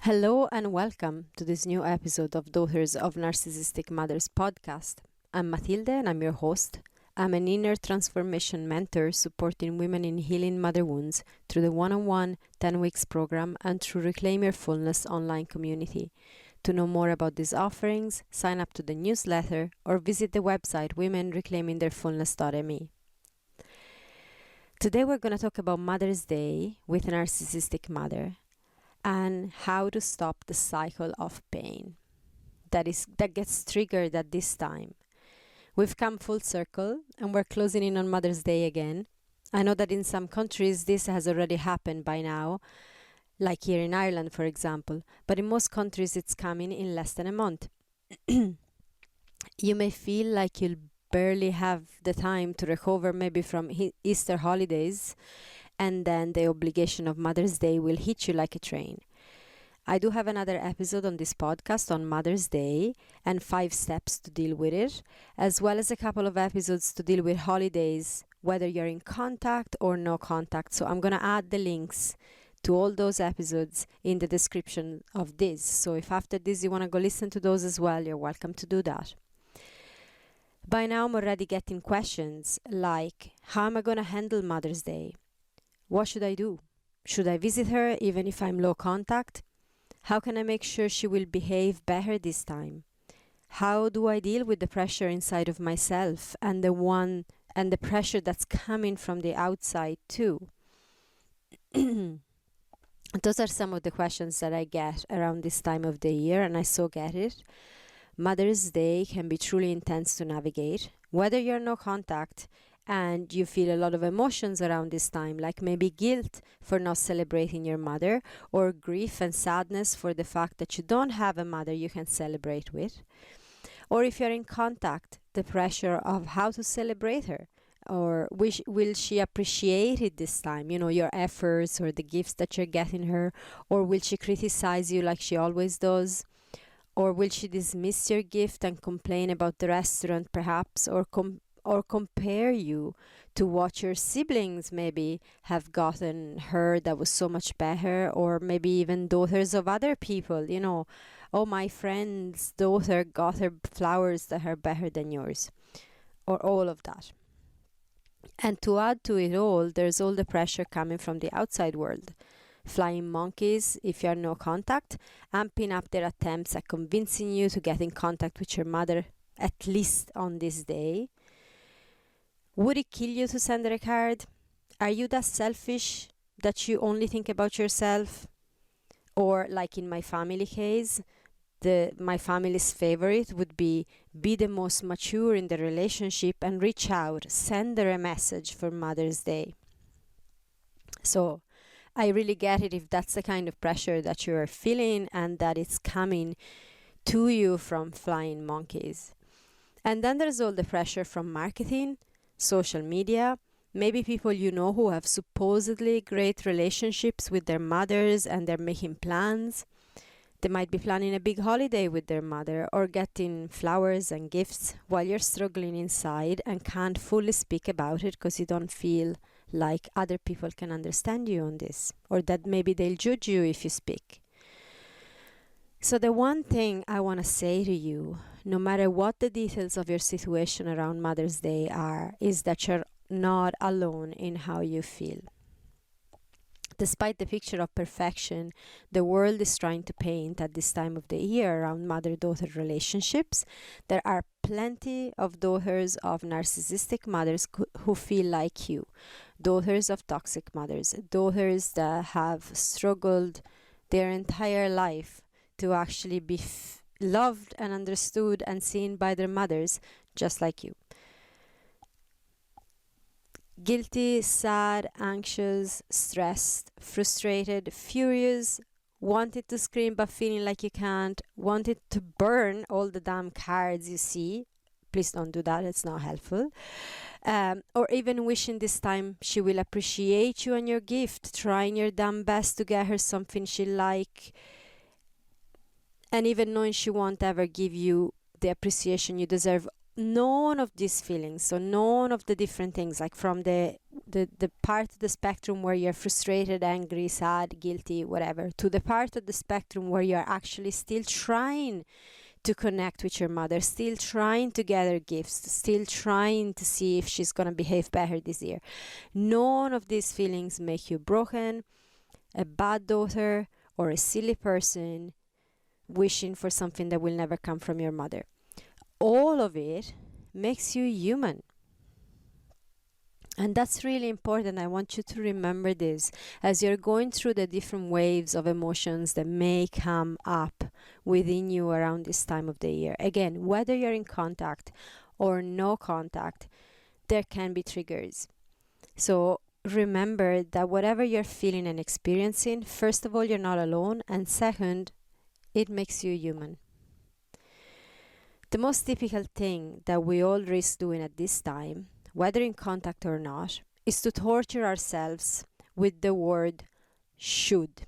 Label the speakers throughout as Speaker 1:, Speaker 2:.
Speaker 1: Hello and welcome to this new episode of Daughters of Narcissistic Mothers podcast. I'm Matilde and I'm your host. I'm an inner transformation mentor supporting women in healing mother wounds through the one-on-one 10 weeks program and through Reclaim Your Fullness online community. To know more about these offerings, sign up to the newsletter or visit the website womenreclaimingtheirfullness.me. Today we're going to talk about Mother's Day with a narcissistic mother and how to stop the cycle of pain that gets triggered at this time. We've come full circle and we're closing in on Mother's Day again. I know that in some countries this has already happened by now, like here in Ireland, for example, but in most countries it's coming in less than a month. You may feel like you'll barely have the time to recover maybe from Easter holidays, and then the obligation of Mother's Day will hit you like a train. I do have another episode on this podcast on Mother's Day and 5 steps to deal with it, as well as a couple of episodes to deal with holidays, whether you're in contact or no contact. So I'm going to add the links to all those episodes in the description of this. So if after this you want to go listen to those as well, you're welcome to do that. By now I'm already getting questions like, how am I going to handle Mother's Day? What should I do? Should I visit her even if I'm low contact? How can I make sure she will behave better this time? How do I deal with the pressure inside of myself and the pressure that's coming from the outside too? Those are some of the questions that I get around this time of the year, and I so get it. Mother's Day can be truly intense to navigate, whether you're no contact and you feel a lot of emotions around this time, like maybe guilt for not celebrating your mother, or grief and sadness for the fact that you don't have a mother you can celebrate with. Or if you're in contact, the pressure of how to celebrate her, or will she appreciate it this time, your efforts or the gifts that you're getting her, or will she criticize you like she always does? Or will she dismiss your gift and complain about the restaurant perhaps, or compare you to what your siblings maybe have gotten her that was so much better, or maybe even daughters of other people, oh, my friend's daughter got her flowers that are better than yours, or all of that. And to add to it all, there's all the pressure coming from the outside world. Flying monkeys, if you are no contact, amping up their attempts at convincing you to get in contact with your mother, at least on this day. Would it kill you to send her a card? Are you that selfish that you only think about yourself? Or like in my family case, my family's favorite would be the most mature in the relationship and reach out, send her a message for Mother's Day. So I really get it if that's the kind of pressure that you are feeling and that it's coming to you from flying monkeys. And then there's all the pressure from marketing, social media, maybe people who have supposedly great relationships with their mothers and they're making plans. They might be planning a big holiday with their mother or getting flowers and gifts while you're struggling inside and can't fully speak about it because you don't feel like other people can understand you on this, or that maybe they'll judge you if you speak. So the one thing I want to say to you, no matter what the details of your situation around Mother's Day are, is that you're not alone in how you feel. Despite the picture of perfection the world is trying to paint at this time of the year around mother-daughter relationships, there are plenty of daughters of narcissistic mothers who feel like you, daughters of toxic mothers, daughters that have struggled their entire life to actually be loved and understood and seen by their mothers, just like you. Guilty, sad, anxious, stressed, frustrated, furious, wanted to scream but feeling like you can't, wanted to burn all the damn cards you see. Please don't do that, it's not helpful. Or even wishing this time she will appreciate you and your gift, trying your damn best to get her something she like, and even knowing she won't ever give you the appreciation you deserve, none of these feelings, so none of the different things, like from the part of the spectrum where you're frustrated, angry, sad, guilty, whatever, to the part of the spectrum where you're actually still trying to connect with your mother, still trying to gather gifts, still trying to see if she's going to behave better this year. None of these feelings make you broken, a bad daughter, or a silly person wishing for something that will never come from your mother. All of it makes you human. And that's really important. I want you to remember this as you're going through the different waves of emotions that may come up within you around this time of the year. Again, whether you're in contact or no contact, there can be triggers. So remember that whatever you're feeling and experiencing, first of all, you're not alone. And second, it makes you human. The most typical thing that we all risk doing at this time, whether in contact or not, is to torture ourselves with the word should.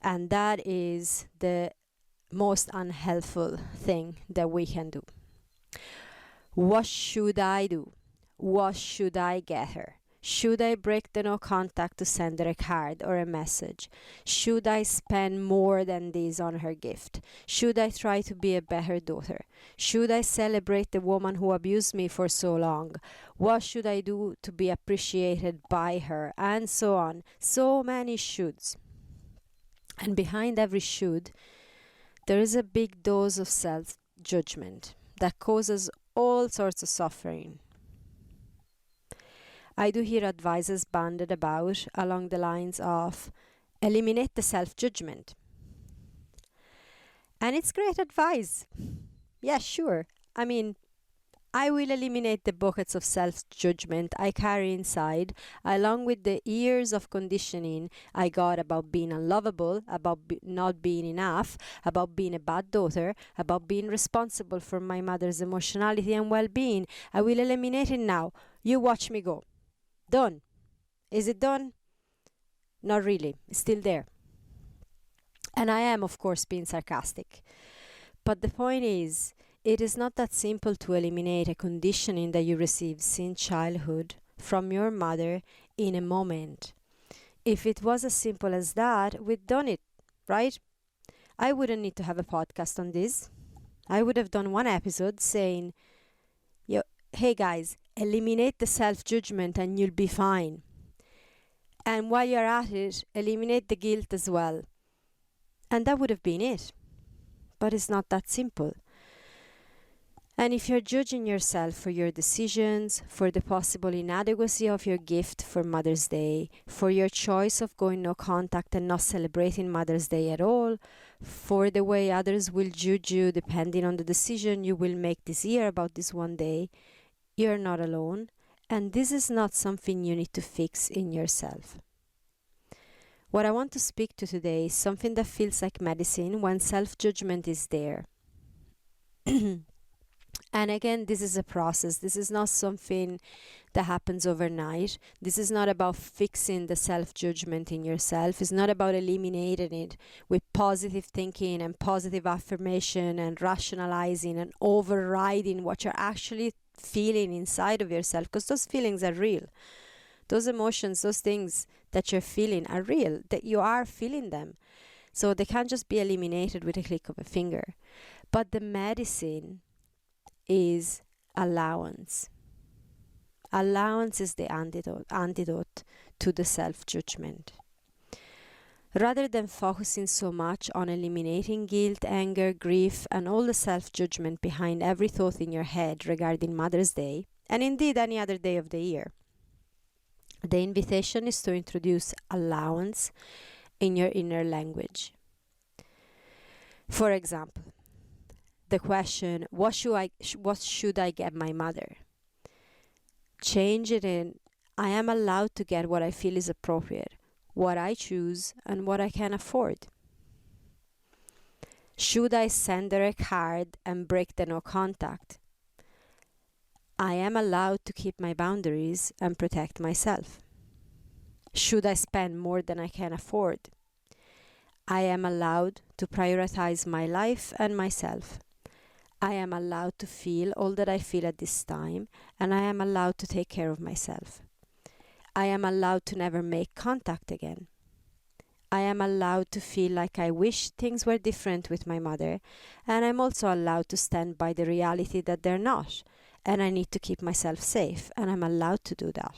Speaker 1: And that is the most unhelpful thing that we can do. What should I do? What should I get her? Should I break the no contact to send her a card or a message? Should I spend more than this on her gift? Should I try to be a better daughter? Should I celebrate the woman who abused me for so long? What should I do to be appreciated by her? And so on. So many shoulds. And behind every should, there is a big dose of self-judgment that causes all sorts of suffering. I do hear advices bandied about along the lines of eliminate the self-judgment. And it's great advice. Yeah, sure. I mean, I will eliminate the buckets of self-judgment I carry inside, along with the years of conditioning I got about being unlovable, about not being enough, about being a bad daughter, about being responsible for my mother's emotionality and well-being. I will eliminate it now. You watch me go. Done. Is it done? Not really. It's still there. And I am, of course, being sarcastic. But the point is, it is not that simple to eliminate a conditioning that you received since childhood from your mother in a moment. If it was as simple as that, we'd done it, right? I wouldn't need to have a podcast on this. I would have done one episode saying, hey guys, eliminate the self-judgment and you'll be fine. And while you're at it, eliminate the guilt as well. And that would have been it. But it's not that simple. And if you're judging yourself for your decisions, for the possible inadequacy of your gift for Mother's Day, for your choice of going no contact and not celebrating Mother's Day at all, for the way others will judge you depending on the decision you will make this year about this one day, you're not alone, and this is not something you need to fix in yourself. What I want to speak to today is something that feels like medicine when self-judgment is there. And again, this is a process. This is not something that happens overnight. This is not about fixing the self-judgment in yourself. It's not about eliminating it with positive thinking and positive affirmation and rationalizing and overriding what you're actually feeling inside of yourself, because those feelings are real. Those emotions, those things that you're feeling are real, that you are feeling them. So they can't just be eliminated with a click of a finger. But the medicine is allowance. Allowance is the antidote to the self-judgment. Rather than focusing so much on eliminating guilt, anger, grief, and all the self-judgment behind every thought in your head regarding Mother's Day, and indeed any other day of the year, the invitation is to introduce allowance in your inner language. For example, the question, what should I get my mother? Change it in, I am allowed to get what I feel is appropriate, what I choose and what I can afford. Should I send her a card and break the no contact? I am allowed to keep my boundaries and protect myself. Should I spend more than I can afford? I am allowed to prioritize my life and myself. I am allowed to feel all that I feel at this time, and I am allowed to take care of myself. I am allowed to never make contact again. I am allowed to feel like I wish things were different with my mother, and I'm also allowed to stand by the reality that they're not, and I need to keep myself safe, and I'm allowed to do that.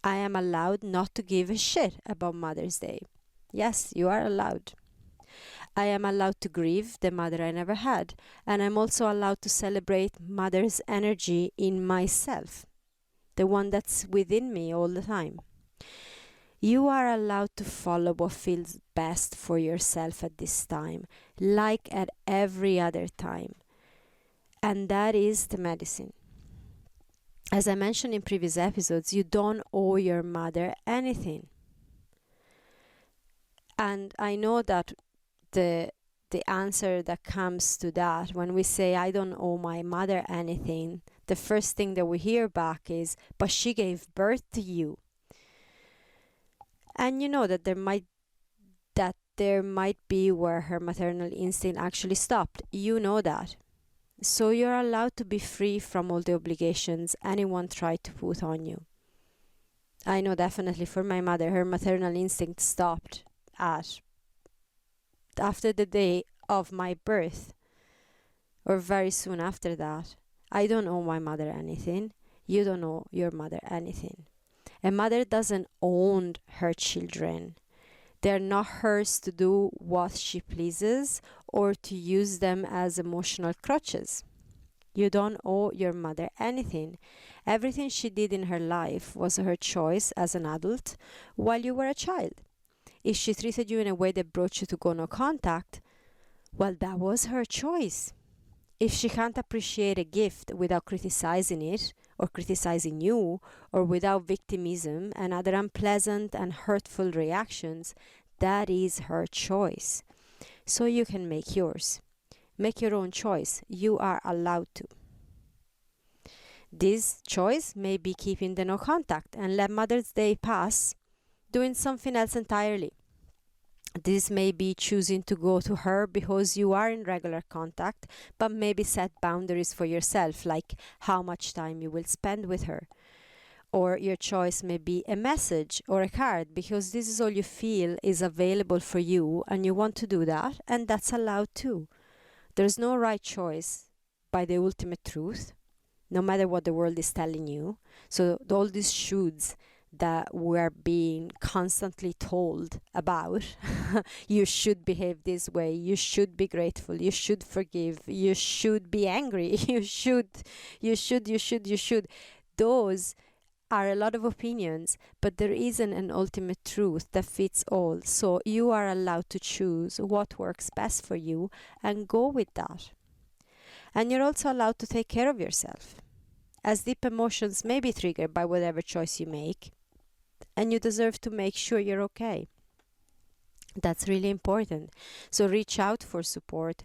Speaker 1: I am allowed not to give a shit about Mother's Day. Yes, you are allowed. I am allowed to grieve the mother I never had, and I'm also allowed to celebrate mother's energy in myself, the one that's within me all the time. You are allowed to follow what feels best for yourself at this time, like at every other time. And that is the medicine. As I mentioned in previous episodes, you don't owe your mother anything. And I know that the answer that comes to that, when we say I don't owe my mother anything, the first thing that we hear back is, but she gave birth to you. And you know that there might be where her maternal instinct actually stopped. You know that. So you're allowed to be free from all the obligations anyone tried to put on you. I know definitely for my mother, her maternal instinct stopped after the day of my birth, or very soon after that. I don't owe my mother anything. You don't owe your mother anything. A mother doesn't own her children. They're not hers to do what she pleases or to use them as emotional crutches. You don't owe your mother anything. Everything she did in her life was her choice as an adult while you were a child. If she treated you in a way that brought you to go no contact, well, that was her choice. If she can't appreciate a gift without criticizing it, or criticizing you, or without victimism and other unpleasant and hurtful reactions, that is her choice. So you can make yours. Make your own choice. You are allowed to. This choice may be keeping the no contact and let Mother's Day pass doing something else entirely. This may be choosing to go to her because you are in regular contact, but maybe set boundaries for yourself, like how much time you will spend with her. Or your choice may be a message or a card because this is all you feel is available for you and you want to do that, and that's allowed too. There's no right choice by the ultimate truth, no matter what the world is telling you. So all these shoulds that we're being constantly told about, you should behave this way, you should be grateful, you should forgive, you should be angry, you should. Those are a lot of opinions, but there isn't an ultimate truth that fits all. So you are allowed to choose what works best for you and go with that. And you're also allowed to take care of yourself, as deep emotions may be triggered by whatever choice you make, and you deserve to make sure you're okay. That's really important. So reach out for support.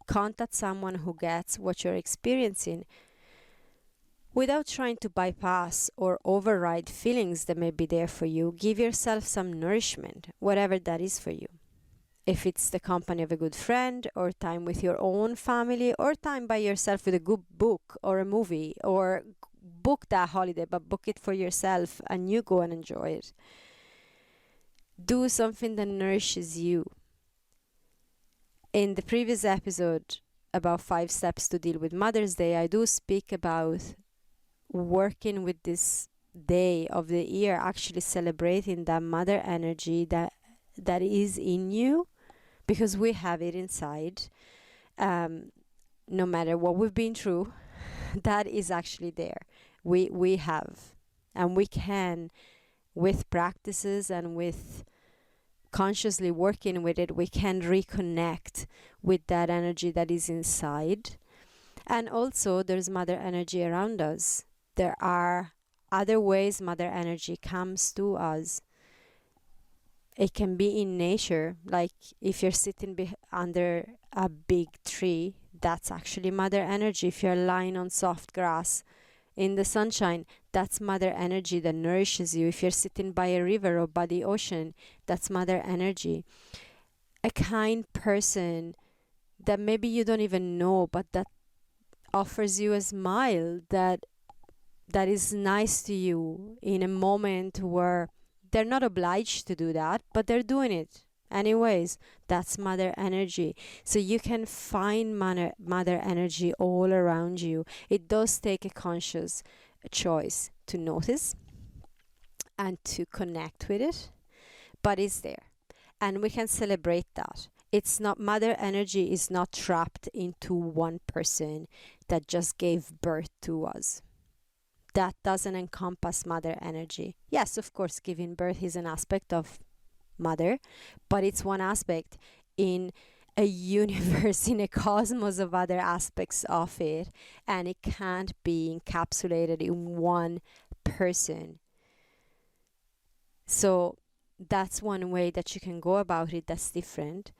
Speaker 1: Contact someone who gets what you're experiencing without trying to bypass or override feelings that may be there for you. Give yourself some nourishment, whatever that is for you. If it's the company of a good friend, or time with your own family, or time by yourself with a good book or a movie, or book that holiday, but book it for yourself and you go and enjoy it. Do something that nourishes you. In the previous episode about 5 steps to deal with Mother's Day, I do speak about working with this day of the year, actually celebrating that mother energy that is in you, because we have it inside. No matter what we've been through, that is actually there. We have, and we can, with practices and with consciously working with it, we can reconnect with that energy that is inside. And also there's mother energy around us. There are other ways mother energy comes to us. It can be in nature, like if you're sitting under a big tree, that's actually mother energy. If you're lying on soft grass in the sunshine, that's mother energy that nourishes you. If you're sitting by a river or by the ocean, that's mother energy. A kind person that maybe you don't even know, but that offers you a smile, that is nice to you in a moment where they're not obliged to do that, but they're doing it anyways. That's mother energy. So you can find mother energy all around you. It does take a conscious choice to notice and to connect with it, but it's there. And we can celebrate that. It's not, mother energy is not trapped into one person that just gave birth to us. That doesn't encompass mother energy. Yes, of course, giving birth is an aspect of mother, but it's one aspect in a universe, in a cosmos of other aspects of it, and it can't be encapsulated in one person. So that's one way that you can go about it that's different,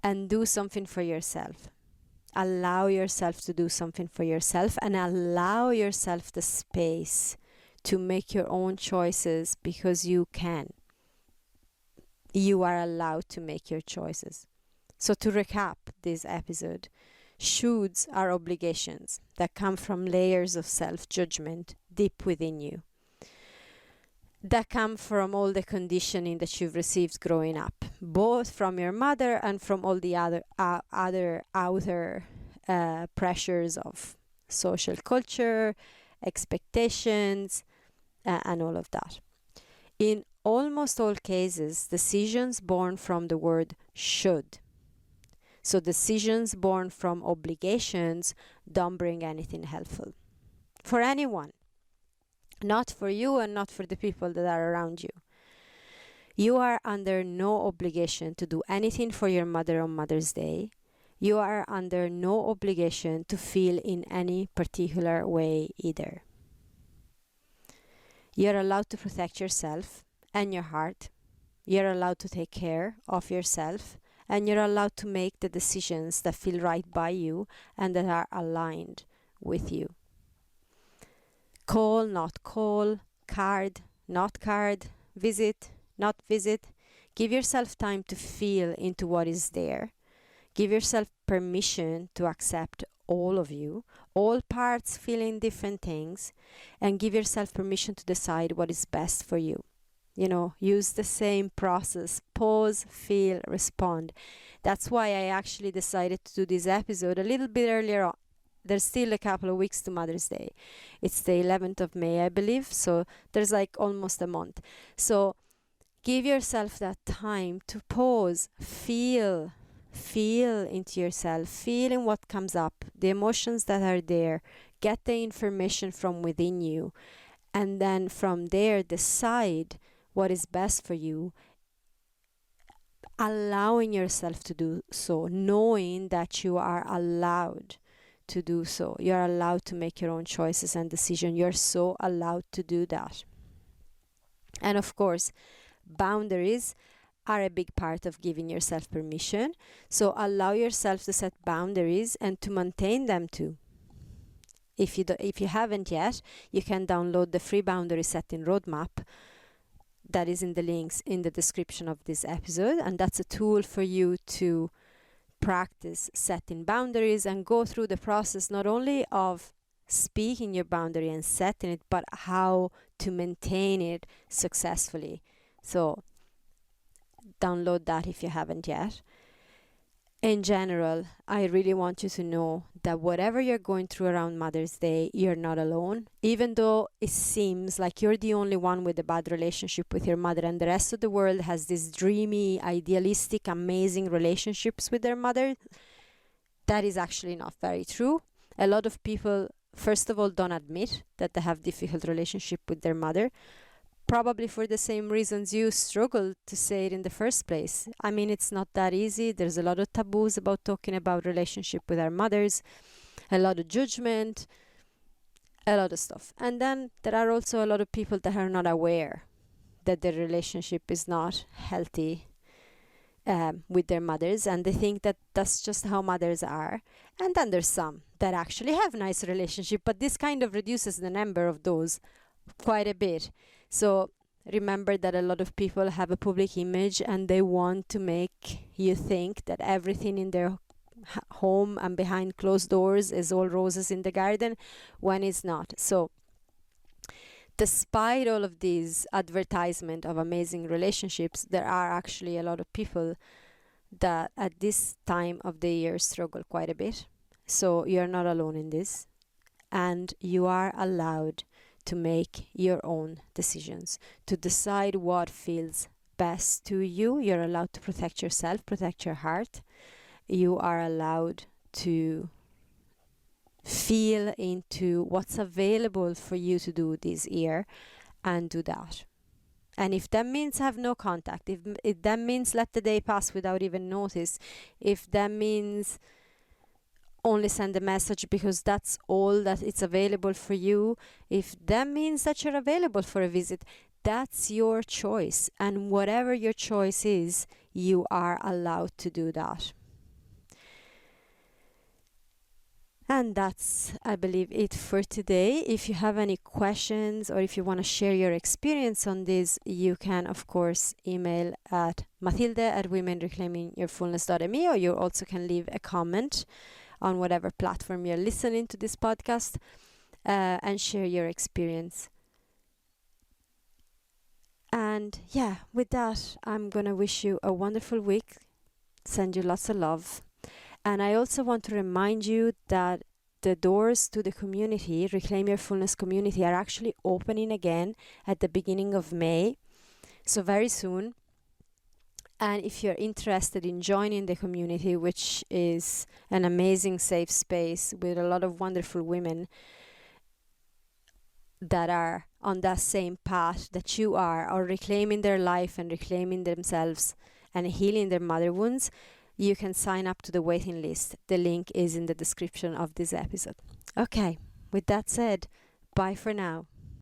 Speaker 1: and do something for yourself. Allow yourself to do something for yourself, and allow yourself the space to make your own choices, because you can. You are allowed to make your choices. So to recap this episode, shoulds are obligations that come from layers of self-judgment deep within you, that come from all the conditioning that you've received growing up, both from your mother and from all the other outer pressures of social culture, expectations, and all of that. In almost all cases, decisions born from the word should. So decisions born from obligations don't bring anything helpful for anyone. Not for you and not for the people that are around you. You are under no obligation to do anything for your mother on Mother's Day. You are under no obligation to feel in any particular way either. You're allowed to protect yourself and your heart. You're allowed to take care of yourself, and you're allowed to make the decisions that feel right by you and that are aligned with you. Call, not call, card, not card, visit, not visit. Give yourself time to feel into what is there. Give yourself permission to accept all of you, all parts feeling different things, and give yourself permission to decide what is best for you. Use the same process. Pause, feel, respond. That's why I actually decided to do this episode a little bit earlier on. There's still a couple of weeks to Mother's Day. It's the 11th of May, I believe. So there's like almost a month. So give yourself that time to pause, feel into yourself, feel in what comes up, the emotions that are there, get the information from within you, and then from there decide what is best for you, allowing yourself to do so, knowing that you are allowed to do so. You're allowed to make your own choices and decisions. You're so allowed to do that. And of course, boundaries are a big part of giving yourself permission. So allow yourself to set boundaries and to maintain them too. If you haven't yet, you can download the free boundary setting roadmap that is in the links in the description of this episode, and that's a tool for you to practice setting boundaries and go through the process not only of speaking your boundary and setting it, but how to maintain it successfully. So download that if you haven't yet. In general, I really want you to know that whatever you're going through around Mother's Day, you're not alone. Even though it seems like you're the only one with a bad relationship with your mother and the rest of the world has this dreamy, idealistic, amazing relationships with their mother, that is actually not very true. A lot of people, first of all, don't admit that they have difficult relationship with their mother, probably for the same reasons you struggled to say it in the first place. I mean, it's not that easy. There's a lot of taboos about talking about relationship with our mothers, a lot of judgment, a lot of stuff. And then there are also a lot of people that are not aware that their relationship is not healthy with their mothers, and they think that that's just how mothers are. And then there's some that actually have nice relationship, but this kind of reduces the number of those quite a bit. So remember that a lot of people have a public image and they want to make you think that everything in their home and behind closed doors is all roses in the garden, when it's not. So despite all of these advertisement of amazing relationships, there are actually a lot of people that at this time of the year struggle quite a bit. So you're not alone in this, and you are allowed to make your own decisions, to decide what feels best to you. You're allowed to protect yourself, protect your heart. You are allowed to feel into what's available for you to do this year and do that. And if that means have no contact, if that means let the day pass without even notice, if that means only send a message because that's all that it's available for you, if that means that you're available for a visit, that's your choice. And whatever your choice is, you are allowed to do that. And that's, I believe, it for today. If you have any questions or if you want to share your experience on this, you can, of course, email at mathilde@womenreclaimingyourfullness.me, or you also can leave a comment on whatever platform you're listening to this podcast, and share your experience. And yeah, with that, I'm going to wish you a wonderful week, send you lots of love. And I also want to remind you that the doors to the community, Reclaim Your Fullness community, are actually opening again at the beginning of May. So very soon. And if you're interested in joining the community, which is an amazing safe space with a lot of wonderful women that are on that same path that you are, or reclaiming their life and reclaiming themselves and healing their mother wounds, you can sign up to the waiting list. The link is in the description of this episode. Okay, with that said, bye for now.